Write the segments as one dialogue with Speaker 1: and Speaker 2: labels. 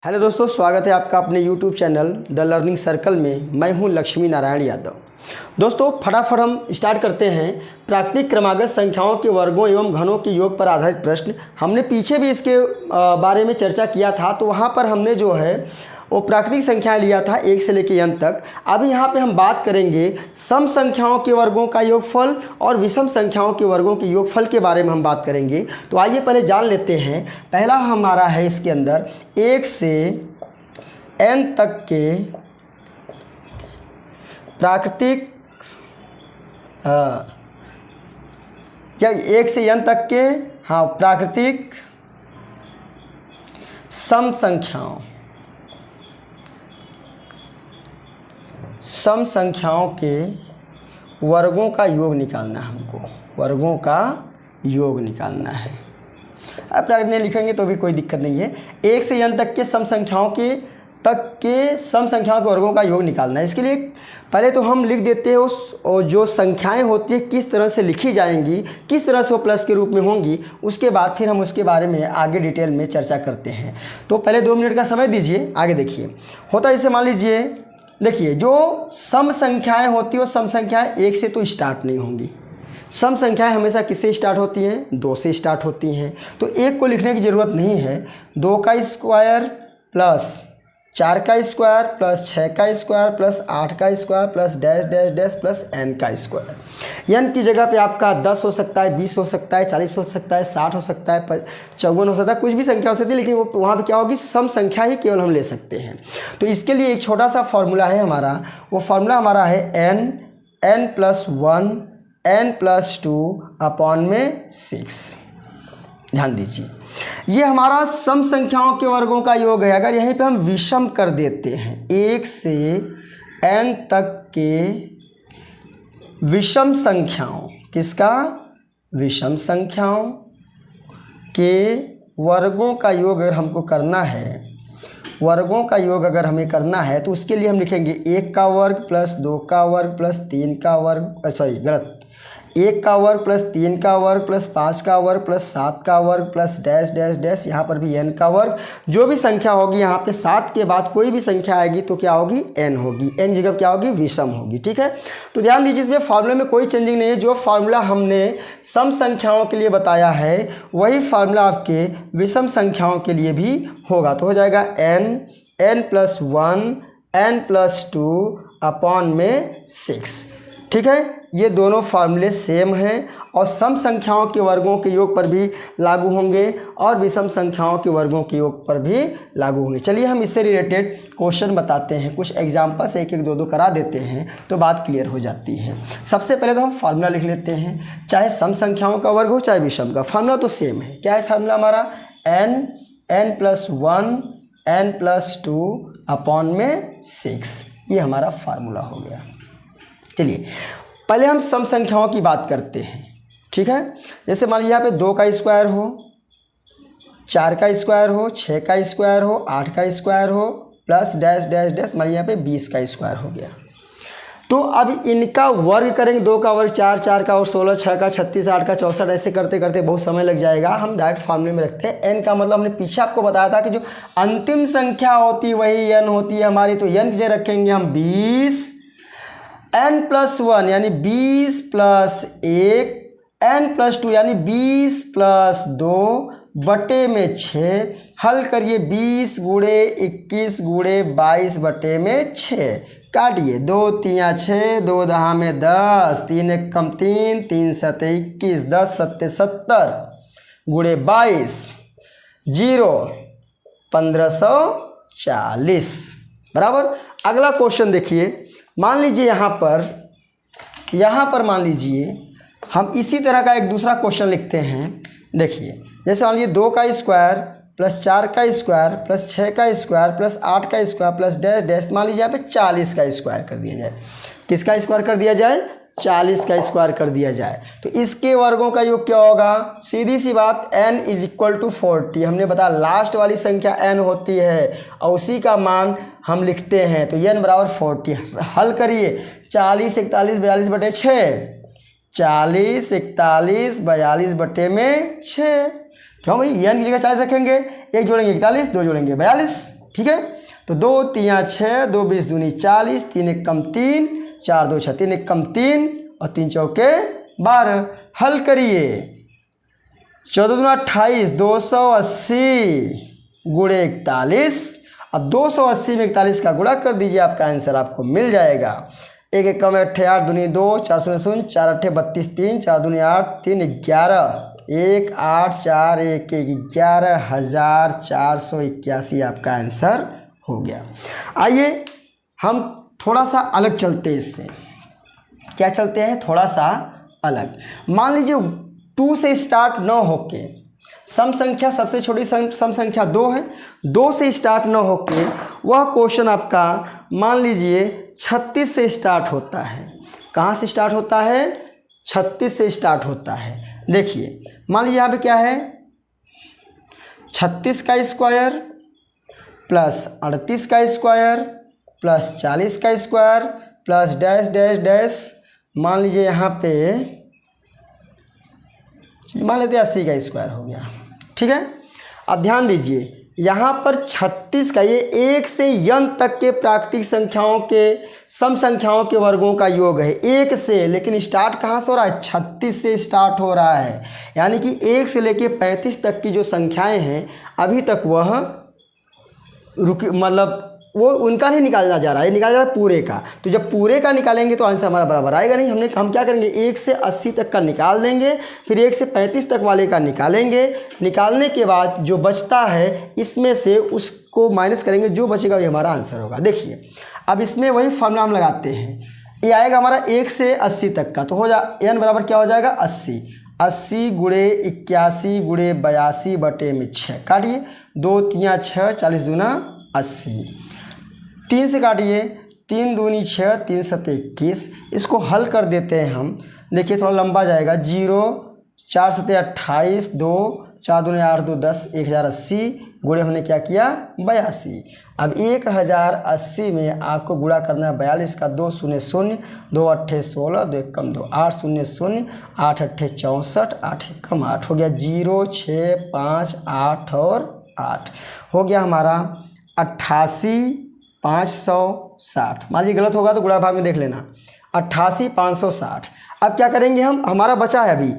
Speaker 1: Hello दोस्तों, स्वागत है आपका अपने YouTube channel the learning circle में। मैं हूं लक्ष्मी नारायण यादव। दोस्तों फटाफट हम स्टार्ट करते हैं। प्राकृतिक क्रमागत संख्याओं के वर्गों एवं घनों के योग पर आधारित प्रश्न। हमने पीछे भी इसके बारे में चर्चा किया था, तो वहां पर हमने जो है वो प्राकृतिक संख्याएं लिया था 1 से लेकर n तक। अभी यहाँ पे हम बात करेंगे सम संख्याओं के वर्गों का योगफल और विषम संख्याओं के वर्गों के योगफल के बारे में हम बात करेंगे। तो आइए पहले जान लेते हैं। पहला हमारा है इसके अंदर 1 से n तक के प्राकृतिक या 1 से n तक के प्राकृतिक सम संख्याओं के वर्गों का योग निकालना है। हमको वर्गों का योग निकालना है। अब प्राकृतिक नहीं लिखेंगे तो भी कोई दिक्कत नहीं है। 1 से n तक के सम संख्याओं के वर्गों का योग निकालना है। इसके लिए पहले तो हम लिख देते हैं उस जो संख्याएं होती है किस तरह से लिखी जाएंगी, किस तरह से वो प्लस के रूप में होंगी। उसके बाद फिर हम उसके बारे में आगे डिटेल में चर्चा करते हैं। तो पहले 2 मिनट का समय दीजिए, आगे देखिए। होता है जैसे मान लीजिए, देखिए जो सम संख्याएं होती है वो सम संख्याएं 1 से तो स्टार्ट नहीं होंगी। सम संख्याएं हमेशा किससे स्टार्ट होती हैं? 2 से स्टार्ट होती हैं। तो 1 को लिखने की ज़रूरत नहीं है। 2 का स्क्वायर प्लस 4 का स्क्वायर प्लस 6 का स्क्वायर प्लस 8 का square plus dash dash dash plus n का स्क्वायर। n की जगह पे आपका 10 हो सकता है, 20 हो सकता है, 40 हो सकता है, 60 हो सकता है, 54 हो सकता है, कुछ भी संख्या हो सकती है। लेकिन वो वहाँ पे क्या होगी? सम संख्या ही केवल हम ले सकते हैं। तो इसके लिए एक छोटा सा फॉर्मूला है हमारा। वो फार्मूला हमारा है n+1 n+2/6। ध्यान दीजिए, ये हमारा सम संख्याओं के वर्गों का योग है। अगर यहीं पे हम विषम कर देते हैं 1 से n तक के विषम संख्याओं, किसका? विषम संख्याओं के वर्गों का योग अगर हमको करना है, वर्गों का योग अगर हमें करना है, तो उसके लिए हम लिखेंगे 1 का वर्ग प्लस 2 का वर्ग प्लस 3 का वर्ग, 1 का वर्ग प्लस 3 का वर्ग प्लस 5 का वर्ग प्लस 7 का वर्ग प्लस डैश डैश डैश, यहाँ पर भी n का वर्ग। जो भी संख्या होगी यहाँ पे 7 के बाद कोई भी संख्या आएगी तो क्या होगी? n होगी। n जगह क्या होगी? विषम होगी। ठीक है, तो ध्यान दीजिए, इसमें फार्मूले में कोई चेंजिंग नहीं है। जो फार्मूला हमने सम संख्याओं के लिए बताया है वही फार्मूला आपके विषम संख्याओं के लिए भी होगा। तो हो जाएगा n+1 n+2/6। ठीक है, ये दोनों फार्मूले सेम हैं और सम संख्याओं के वर्गों के योग पर भी लागू होंगे और विषम संख्याओं के वर्गों के योग पर भी लागू होंगे। चलिए हम इससे रिलेटेड क्वेश्चन बताते हैं, कुछ एग्जाम्पल्स 1-1 2-2 करा देते हैं तो बात क्लियर हो जाती है। सबसे पहले तो हम फार्मूला लिख लेते हैं, चाहे सम संख्याओं का वर्ग हो चाहे विषम का, फार्मूला तो सेम है। क्या है फार्मूला हमारा? n+1 n+2/6। ये हमारा फार्मूला हो गया। चलिए पहले हम सम संख्याओं की बात करते हैं। ठीक है, जैसे मान लीजिए यहाँ पे 2 का स्क्वायर हो, 4 का स्क्वायर हो, 6 का स्क्वायर हो, 8 का स्क्वायर हो प्लस डैश डैश डैश, मान लीजिए यहाँ पे 20 का स्क्वायर हो गया। तो अब इनका वर्ग करेंगे। 2 का वर्ग 4, 4 का और 16, 6 का 36, 8 का 64, ऐसे करते करते बहुत समय लग जाएगा। हम डायरेक्ट फार्मूले में रखते हैं। n का मतलब हमने पीछे आपको बताया था कि जो अंतिम संख्या होती है वही n होती है हमारी। तो n की जगह रखेंगे हम 20, n+1 यानी 20 + 1, n+2 यानी 20 + 2/6। हल करिए 20 × 21 × 22/6। काटिए 2 3 6, 2 10 में 10, 3 1 कम 3, 3 7 21, 10 7 70 × 22 0 1540 बराबर। अगला क्वेश्चन देखिए, मान लीजिए यहाँ पर मान लीजिए हम इसी तरह का एक दूसरा क्वेश्चन लिखते हैं। देखिए जैसे मान लीजिए 2 का स्क्वायर प्लस 4 का स्क्वायर प्लस 6 का स्क्वायर प्लस 8 का स्क्वायर प्लस डैश डैश, मान लीजिए यहाँ पे 40 का स्क्वायर कर दिया जाए। किसका स्क्वायर कर दिया जाए? 40 का स्क्वायर कर दिया जाए। तो इसके वर्गों का योग क्या होगा? सीधी सी बात, n = 40। हमने बताया लास्ट वाली संख्या n होती है और उसी का मान हम लिखते हैं। तो n = 40। हल करिए 40 41 42/6, 40 41 42/6। क्यों भाई? n की जगह 40 रखेंगे, 1 जोड़ेंगे 41, 2 जोड़ेंगे 42, ठीक है। तो 2 3 6, 2 20 दूनी 40, 3 1 कम 3, 4 2 6, 3 1 कम 3 और 3 चौके 12। हल करिए। 14 दूना 28, 280 गुणे 41। अब 280 में 41 का गुणा कर दीजिए, आपका आंसर आपको मिल जाएगा। 1 1 कम 8 8 दूनी 2, 4 0 0, 4 8 32 3, 4 दूनी 8, 3 11, 1 8 4 1 1, 11,481 आपका आंसर हो गया। आइए हम थोड़ा सा अलग चलते हैं इससे। क्या चलते हैं? थोड़ा सा अलग। मान लीजिए 2 से स्टार्ट न होके सम संख्या, सबसे छोटी सम संख्या 2 है, 2 से स्टार्ट न होके वह क्वेश्चन आपका मान लीजिए 36 से स्टार्ट होता है। कहाँ से स्टार्ट होता है? 36 से स्टार्ट होता है। देखिए मान लीजिए यहाँ पे क्या है, 36 का स्क्वायर प्लस 38 का स्क्वायर प्लस 40 का square plus dash dash dash, मान लीजिए यहाँ पे मान लेते हैं 80 का स्क्वायर हो गया। ठीक है। अब ध्यान दीजिए यहाँ पर 36 का, ये 1 से n तक के प्राकृतिक संख्याओं के सम संख्याओं के वर्गों का योग है 1 से, लेकिन स्टार्ट कहाँ से हो रहा है? 36 से स्टार्ट हो रहा है। यानी कि 1 से लेके 35 तक की जो संख्याएं हैं अभी तक वह मतलब वो उनका नहीं निकाला जा रहा है, निकाला जा रहा है पूरे का। तो जब पूरे का निकालेंगे तो आंसर हमारा बराबर आएगा नहीं। हम क्या करेंगे, 1 से 80 तक का निकाल देंगे, फिर 1 से 35 तक वाले का निकालेंगे। निकालने के बाद जो बचता है इसमें से उसको माइनस करेंगे, जो बचेगा वही हमारा आंसर होगा। देखिए अब इसमें वही फॉर्मूला हम लगाते हैं। ये आएगा हमारा 1 से 80 तक का, तो हो जा n बराबर क्या हो जाएगा 80। 80 गुणे 81 गुणे 82 बटे में 6, काटिए 2 3 6, 40 दूना 80, 3 से काटिए 3 दूनी 6, 3 7 21। इसको हल कर देते हैं हम। देखिए थोड़ा लंबा जाएगा। 0 4 7 28, 2 4 दूनी 8 2 10, 1080 गुणे हमने क्या किया 82। अब 1080 में आपको गुणा करना है 42 का। 2 0 0, 2 8 16, 2 1 कम 2, 8 0 0, 8 8 64, 8 1 कम 8 हो गया। 0 6 5 8 और 8 हो गया हमारा 88,560। मान लीजिए गलत होगा तो गुणा भाग में देख लेना। 88,560। अब क्या करेंगे हम, हमारा बचा है अभी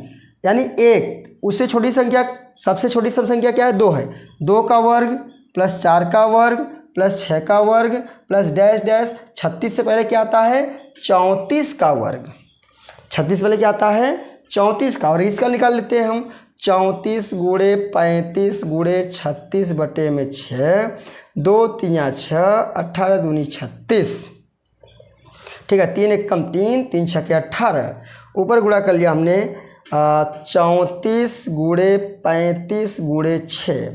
Speaker 1: यानी 1, उससे छोटी संख्या, सबसे छोटी सम संख्या क्या है 2 है। 2 का वर्ग प्लस 4 का वर्ग प्लस 6 का वर्ग प्लस डैश डैश। 36 से पहले क्या आता है 34 का वर्ग। 36 से पहले क्या आता है 34 का, और इसका निकाल लेते हैं हम। 34 गुणे 35 गुणे 36 बटे में 6, 2 3 6, 18 दूनी 36। ठीक है। 3 1 कम 3, 3 6 18। ऊपर गुणा कर लिया हमने 34 गुणे 35 गुणे 6,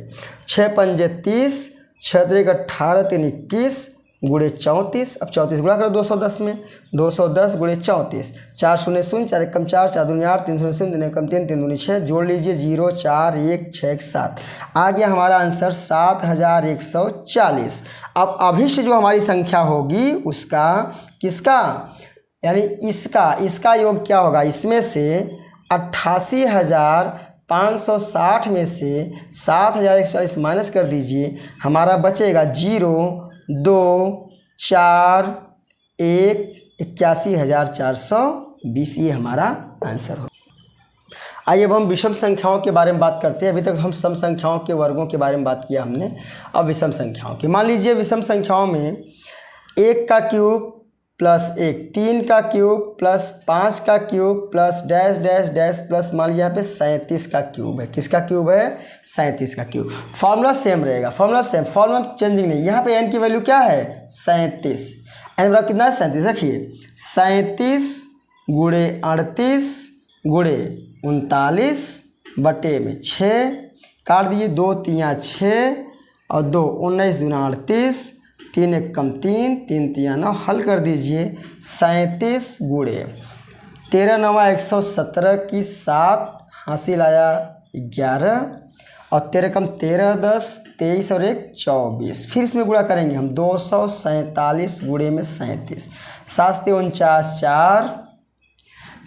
Speaker 1: 6 पंजे 30, 6 3 18, 3 21 गुणे 34। अब 34 गुणा करो 210 में, 210 गुणे 34, 4 0 0, 4 1 कम 4, 4 दूनी 8, 3 0 0, 3 1 कम 3, 3 दूनी 6। जोड़ लीजिए 0 4 1 6 1 7। आ गया हमारा आंसर 7140। अब अभिष्ट जो हमारी संख्या होगी उसका, किसका यानी इसका योग क्या होगा, इसमें से 88,560 में से 7,140 माइनस कर दीजिए, हमारा बचेगा 0 2 4 1, 81,420। ये हमारा आंसर हो। आइए अब हम विषम संख्याओं के बारे में बात करते हैं। अभी तक हम सम संख्याओं के वर्गों के बारे में बात किया हमने, अब विषम संख्याओं की। मान लीजिए विषम संख्याओं में 1 का क्यूब प्लस 1, 3 का क्यूब प्लस 5 का cube plus dash dash dash plus मान लीजिए यहाँ पे 37 का क्यूब है। किसका क्यूब है 37 का क्यूब। फॉर्मूला सेम रहेगा, फॉर्मूला चेंजिंग नहीं। यहाँ पे n की वैल्यू क्या है 37। n बराबर कितना है 37। रखिए 37 गुणे 38 गुणे 39 बटे में 6, काट दीजिए 2 3 6 और 2 19 दूना 38, 3 1 कम 3, 3 3 9। हल कर दीजिए 37 गुणे 13 9 117 की 7, हासिल आया 11 और 13 कम 13 10, 23 और 1 24। फिर इसमें गुणा करेंगे हम 247 गुणे में 37, 7 से 49 4,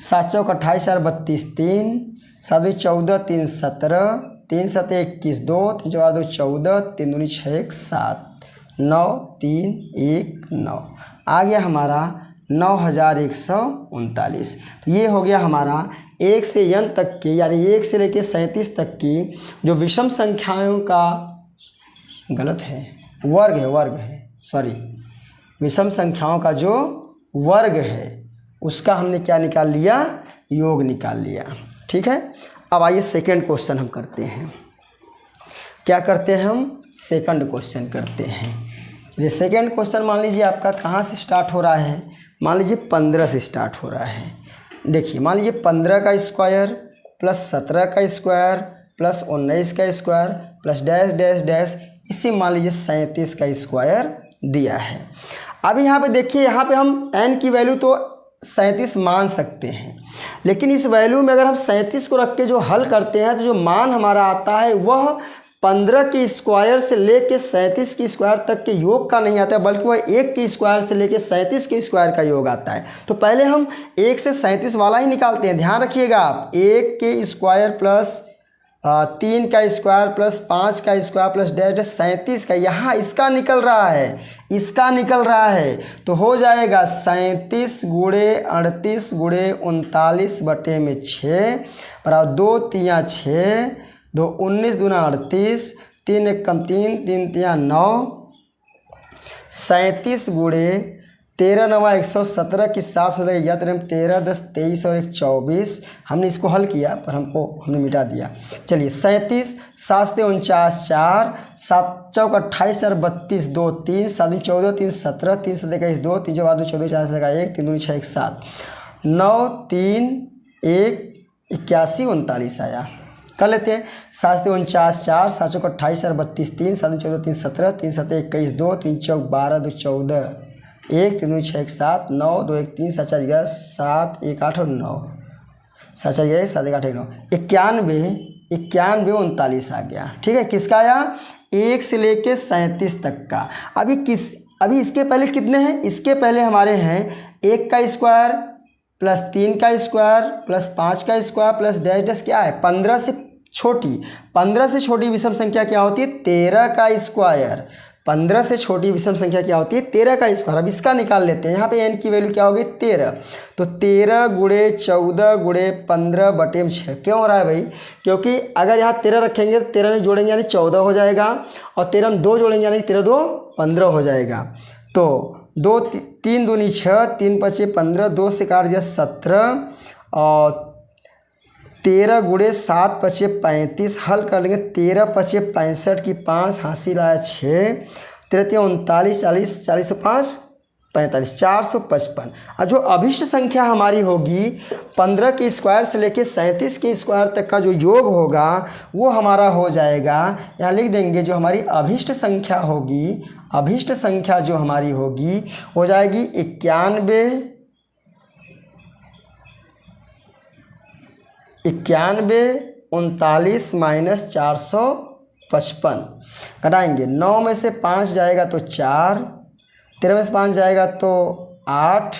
Speaker 1: 7 चौक 28 4 32 3, 7 14 3 17, 3 7 21 2, 3 4 2 14, 3 दूनी 6 1 7। 9 3 1 9 आ गया हमारा 9139। तो ये हो गया हमारा 1 से n तक के यानी 1 से लेकर 37 तक की जो विषम संख्याओं का गलत है वर्ग है सॉरी विषम संख्याओं का जो वर्ग है उसका हमने क्या निकाल लिया, योग निकाल लिया। ठीक है, अब आइए सेकंड क्वेश्चन हम करते हैं। क्या करते हैं हम, सेकंड क्वेश्चन करते हैं। ये सेकंड क्वेश्चन मान लीजिए आपका कहाँ से स्टार्ट हो रहा है, मान लीजिए 15 से स्टार्ट हो रहा है। देखिए मान लीजिए 15 का स्क्वायर प्लस 17 का स्क्वायर प्लस 19 का square plus dash dash dash, इसी मान लीजिए 37 का स्क्वायर दिया है। अब यहाँ पे देखिए, यहाँ पे हम n की वैल्यू तो 37 मान सकते हैं, लेकिन इस वैल्यू में अगर हम 37 को रख के जो हल करते हैं तो जो मान हमारा आता है वह 15 के स्क्वायर से लेके 37 के स्क्वायर तक के योग का नहीं आता है, बल्कि वह 1 के स्क्वायर से लेके 37 के स्क्वायर का योग आता है। तो पहले हम 1 से 37 वाला ही निकालते हैं। ध्यान रखिएगा आप, 1 के स्क्वायर प्लस 3 का स्क्वायर प्लस 5 का स्क्वायर प्लस डैश डैश 37 का, यहाँ इसका निकल रहा है, इसका निकल रहा है। तो हो जाएगा 37 गुणे 38 गुणे 39 बटे में 6 बराबर 2 3 6 2 19 दूना 38 3 1 कम 3 3 3 9 37 गुणे 13 9 117 की 7 से या 13 10 23 और 1 24। हमने इसको हल किया पर हमने मिटा दिया। चलिए 37 7 से 49 4 7 चौक 28 और 32 2 3 7 14 3 17 3 7 21 2 3 12 14 4 से 1 3 2 6 1 7 9 3 1 81 39 आया। कर लेते हैं 7 से 49 4 7 चौक 28 और 32 3 7 14 3 17 3 7 21 2 3 चौक 12 2 14 1 3 2 6 1 7 9 2 1 3 7 4 11 7 1 8 और 9 7 4 11 7 1 8 9 91 39 आ गया। ठीक है, किसका आया, 1 से लेके 37 तक का। अभी इसके पहले कितने हैं, इसके पहले हमारे हैं 1 का स्क्वायर प्लस 3 का स्क्वायर प्लस 5 का स्क्वायर प्लस डैश डैश क्या है 15 से छोटी विषम संख्या क्या होती है 13 का स्क्वायर। 15 से छोटी विषम संख्या क्या होती है 13 का स्क्वायर। अब इसका निकाल लेते हैं। यहाँ पे n की वैल्यू क्या होगी 13, तो 13 गुणे 14 गुणे 15 बटे में 6। क्यों हो रहा है भाई, क्योंकि अगर यहाँ 13 रखेंगे तो 13 में जोड़ेंगे यानी 14 हो जाएगा, और 13 में 2 जोड़ेंगे यानी 13 2 15 हो जाएगा। तो 2 3 दूनी 6 3 5 15 2 से काट दिया 17 और 13 गुणे 7 5 35 हल कर लेंगे। 13 5 65 की 5 हासिल आया 6 13 39 40 40 5 45 455। और जो अभिष्ट संख्या हमारी होगी 15 के स्क्वायर से लेके 37 के स्क्वायर तक का जो योग होगा वो हमारा हो जाएगा, यहाँ लिख देंगे जो हमारी अभिष्ट संख्या होगी, अभिष्ट संख्या जो हमारी होगी हो जाएगी 91 39 माइनस 455 घटाएंगे। 9 में से 5 जाएगा तो 4, 13 में से 5 जाएगा तो 8,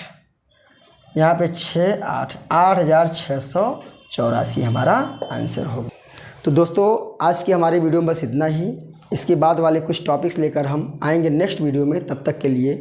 Speaker 1: यहाँ पे 6 8 8684 हमारा आंसर होगा। तो दोस्तों आज की हमारी वीडियो में बस इतना ही। इसके बाद वाले कुछ टॉपिक्स लेकर हम आएंगे नेक्स्ट वीडियो में। तब तक के लिए